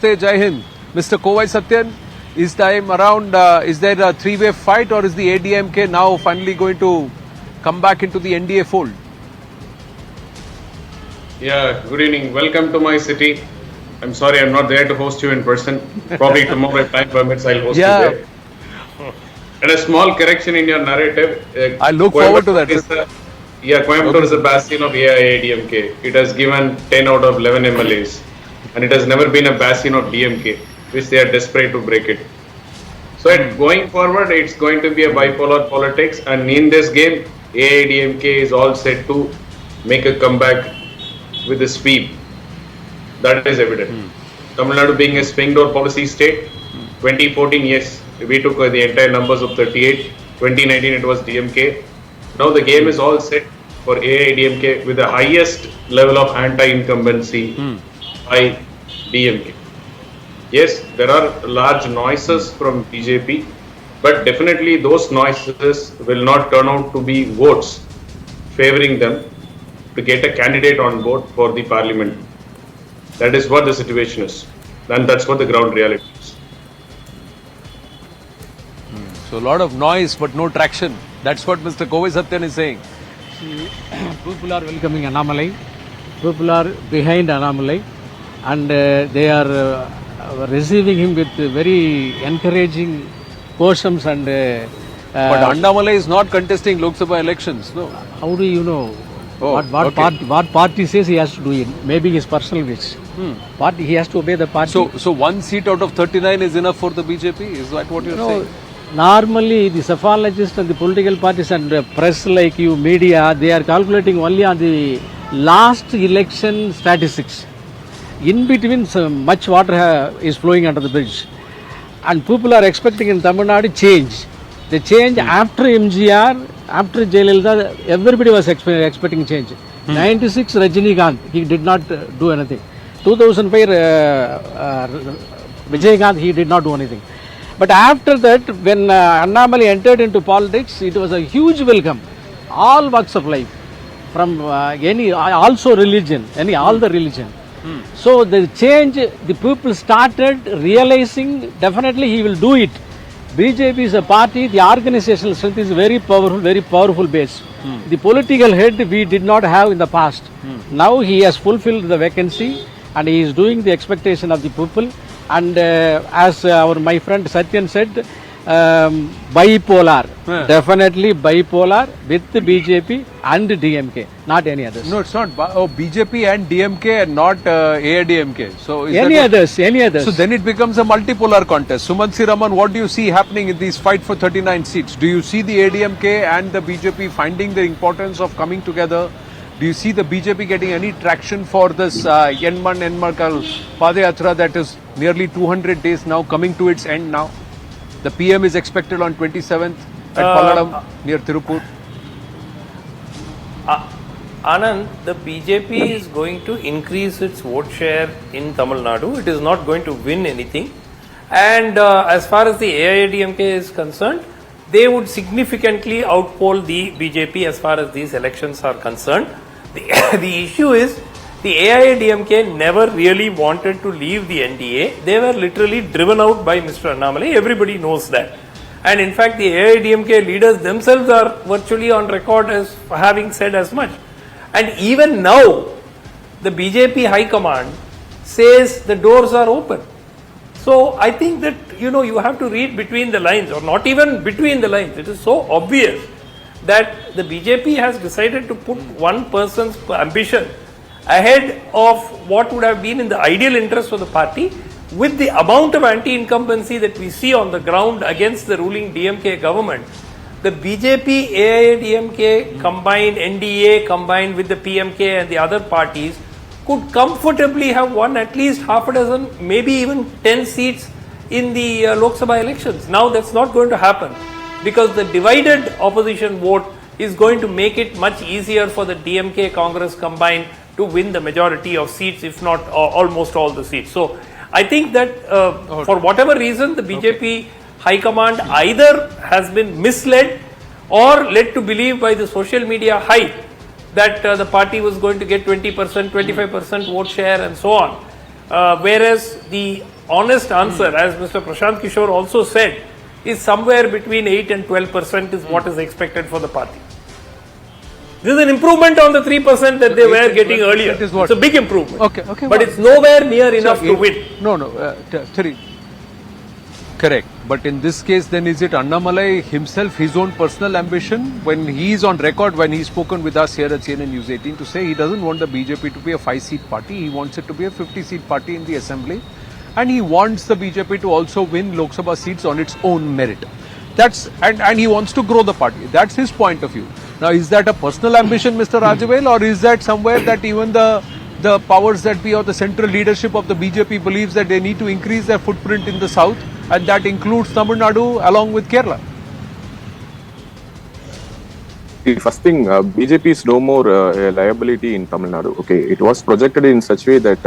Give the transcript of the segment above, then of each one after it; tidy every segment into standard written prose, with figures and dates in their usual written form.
Namaste, Jai Hind. Mr. Kovai Satyan, is time around, is there a three-way fight or is the ADMK now finally going to come back into the NDA fold? Yeah, good evening. Welcome to my city. I'm sorry I'm not there to host you in person. Probably tomorrow if time permits I'll host you there. And a small correction in your narrative. I look forward to that. Coimbatore is a bastion of AIADMK. It has given 10 out of 11 MLAs. And it has never been a bastion of DMK, which they are desperate to break it. So going forward, it's going to be a bipolar politics. And in this game, AIADMK is all set to make a comeback with a sweep. That is evident. Tamil Nadu being a swing door policy state, 2014, yes, we took the entire numbers of 38. 2019, it was DMK. Now the game is all set for AIADMK with the highest level of anti-incumbency by DMK. Yes, there are large noises from BJP, but definitely those noises will not turn out to be votes favoring them to get a candidate on board for the parliament. That is what the situation is, and that's what the ground reality is. So a lot of noise but no traction. That's what Mr. Kovai Satyan is saying. See, people are welcoming Annamalai, people are behind Annamalai, and they are receiving him with very encouraging potions and. But Annamalai is not contesting Lok Sabha elections, no? How do you know? Oh, what party says he has to do it? Maybe his personal wish. Party, he has to obey the party. So one seat out of 39 is enough for the BJP? Is that what you're saying? Normally, the psephologists and the political parties and press like you, media, they are calculating only on the last election statistics. In between, much water is flowing under the bridge. And people are expecting in Tamil Nadu change. The change after MGR, after Jayalalitha, everybody was expecting change. 96, Rajinikanth, he did not do anything. 2005, Vijaykanth, he did not do anything. But after that, when Annamalai entered into politics, it was a huge welcome. All walks of life, from also religion, all the religion. So the change, the people started realizing definitely he will do it. BJP is a party, the organizational strength is very powerful base. The political head we did not have in the past. Now he has fulfilled the vacancy and he is doing the expectation of the people. And as my friend Satyan said, bipolar, definitely bipolar with BJP and DMK, not any others. No, it's not. BJP and DMK and not AIADMK. So is any others. So then it becomes a multipolar contest. Sumant Raman, what do you see happening in this fight for 39 seats? Do you see the AIADMK and the BJP finding the importance of coming together? Do you see the BJP getting any traction for this Yenmarkal Padayatra that is nearly 200 days now, coming to its end now? The PM is expected on 27th at Palladam near Tirupur. Anand, the BJP is going to increase its vote share in Tamil Nadu. It is not going to win anything. And as far as the AIADMK is concerned, they would significantly outpoll the BJP as far as these elections are concerned. The issue is the AIADMK never really wanted to leave the NDA. They were literally driven out by Mr. Annamalai. Everybody knows that. And in fact, the AIADMK leaders themselves are virtually on record as having said as much. And even now, the BJP High Command says the doors are open. So I think that, you have to read between the lines, or not even between the lines. It is so obvious that the BJP has decided to put one person's ambition ahead of what would have been in the ideal interest of the party. With the amount of anti-incumbency that we see on the ground against the ruling DMK government, the BJP, AIADMK combined, NDA combined with the PMK and the other parties could comfortably have won at least half a dozen, maybe even 10 seats in the Lok Sabha elections. Now that's not going to happen because the divided opposition vote is going to make it much easier for the DMK Congress combined to win the majority of seats, if not almost all the seats. So I think that for whatever reason, the BJP High Command either has been misled or led to believe by the social media hype that the party was going to get 20%, 25% vote share and so on. whereas the honest answer, as Mr. Prashant Kishore also said, is somewhere between 8 and 12% is what is expected for the party. This is an improvement on the 3% that they were getting earlier. It is what? It's a big improvement. Okay, But well, it's nowhere near enough to win. No, Thiri. Correct. But in this case, then is it Annamalai himself, his own personal ambition? When he is on record, when he's spoken with us here at CNN News 18 to say he doesn't want the BJP to be a 5-seat party, he wants it to be a 50-seat party in the assembly. And he wants the BJP to also win Lok Sabha seats on its own merit. And he wants to grow the party. That's his point of view. Now, is that a personal ambition, Mr. Rajavel, or is that somewhere that even the powers that be or the central leadership of the BJP believes that they need to increase their footprint in the south, and that includes Tamil Nadu along with Kerala? The first thing, BJP is no more a liability in Tamil Nadu. Okay, it was projected in such way that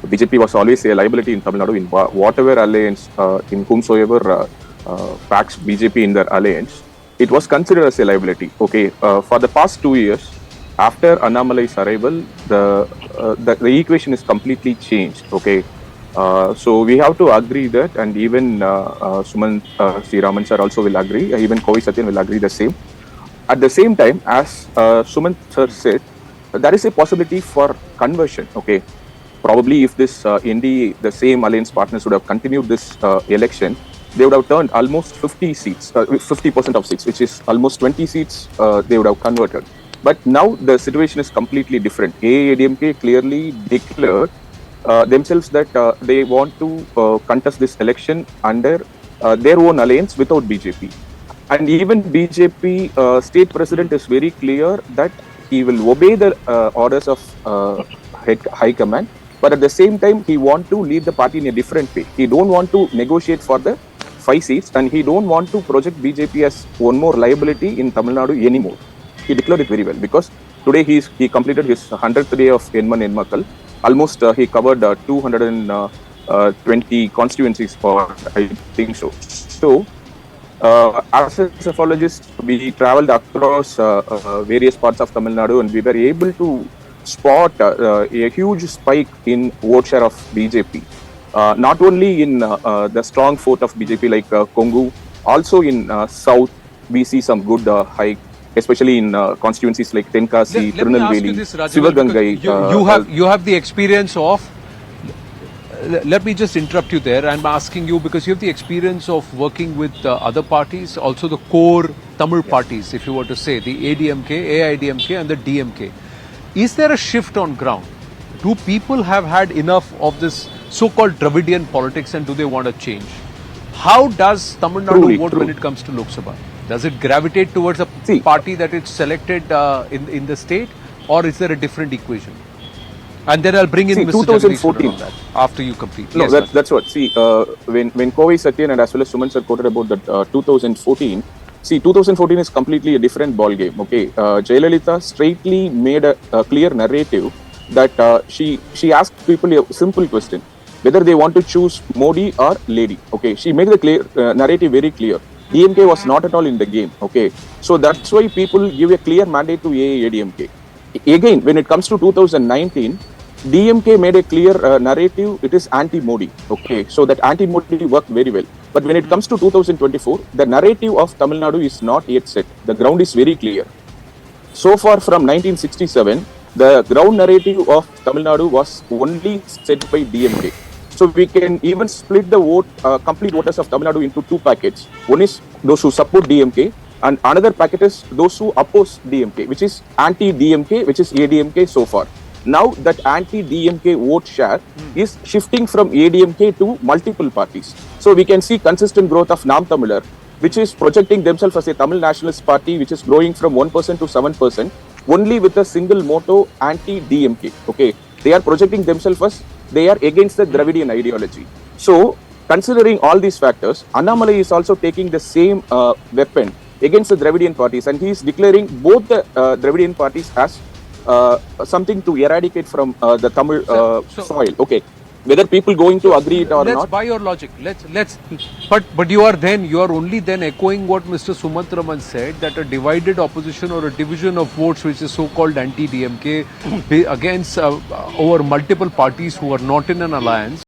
BJP was always a liability in Tamil Nadu in whatever alliance, in whomsoever packs BJP in their alliance. It was considered as a liability. Okay, for the past 2 years, after Annamalai's arrival, the equation is completely changed. Okay, so we have to agree that, and even Suman Sriraman sir also will agree. Even Kovi Satyan will agree the same. At the same time, as Suman sir said, there is a possibility for conversion. Okay, probably if this NDA, the same alliance partners would have continued this election, they would have turned almost 50 seats, 50% of seats, which is almost 20 seats they would have converted. But now the situation is completely different. AIADMK clearly declared themselves that they want to contest this election under their own alliance without BJP. And even BJP state president is very clear that he will obey the orders of high command, but at the same time he want to lead the party in a different way. He don't want to negotiate for the 5 seats, and he don't want to project BJP as one more liability in Tamil Nadu anymore. He declared it very well, because today he completed his 100th day of Enman Enmakal. Almost he covered 220 constituencies for, I think so. So, as a cephalogist, we traveled across various parts of Tamil Nadu, and we were able to spot a huge spike in vote share of BJP. Not only in the strong fort of BJP like Kongu, also in South, we see some good hike, especially in constituencies like Tenkasi, Tirunelveli, Sivagangai. You have the experience of. Let me just interrupt you there. I'm asking you because you have the experience of working with other parties, also the core Tamil parties, if you were to say, the ADMK, AIDMK and the DMK. Is there a shift on ground? Do people have had enough of this so-called Dravidian politics, and do they want to change? How does Tamil Nadu vote when it comes to Lok Sabha? Does it gravitate towards a party that it's selected in the state, or is there a different equation? And then I'll bring in Mr. 2014 on that after you complete. No, Yes, that's what. See, when Kovi Satyan and as well as Suman sir quoted about that 2014. See, 2014 is completely a different ball game. Okay, Jayalalitha straightly made a clear narrative that she asked people a simple question, whether they want to choose Modi or Lady. Okay, she made the clear narrative very clear. DMK was not at all in the game. Okay, so that's why people give a clear mandate to AIADMK. Again, when it comes to 2019, DMK made a clear narrative. It is anti-Modi. Okay, so that anti-Modi worked very well. But when it comes to 2024, the narrative of Tamil Nadu is not yet set. The ground is very clear. So far from 1967, the ground narrative of Tamil Nadu was only set by DMK. So we can even split the vote, complete voters of Tamil Nadu into 2 packets. One is those who support DMK, and another packet is those who oppose DMK, which is anti-DMK, which is ADMK so far. Now that anti-DMK vote share is shifting from ADMK to multiple parties. So we can see consistent growth of Nam Tamilar, which is projecting themselves as a Tamil nationalist party, which is growing from 1% to 7%, only with a single motto, anti-DMK. Okay, they are projecting themselves as they are against the Dravidian ideology. So, considering all these factors, Annamalai is also taking the same weapon against the Dravidian parties, and he is declaring both the Dravidian parties as something to eradicate from the Tamil soil. Okay, whether people going to agree it or Let's not. buy your logic. But you are only then echoing what Mr. Sumant Raman said, that a divided opposition or a division of votes, which is so-called anti-DMK, against over multiple parties who are not in an alliance,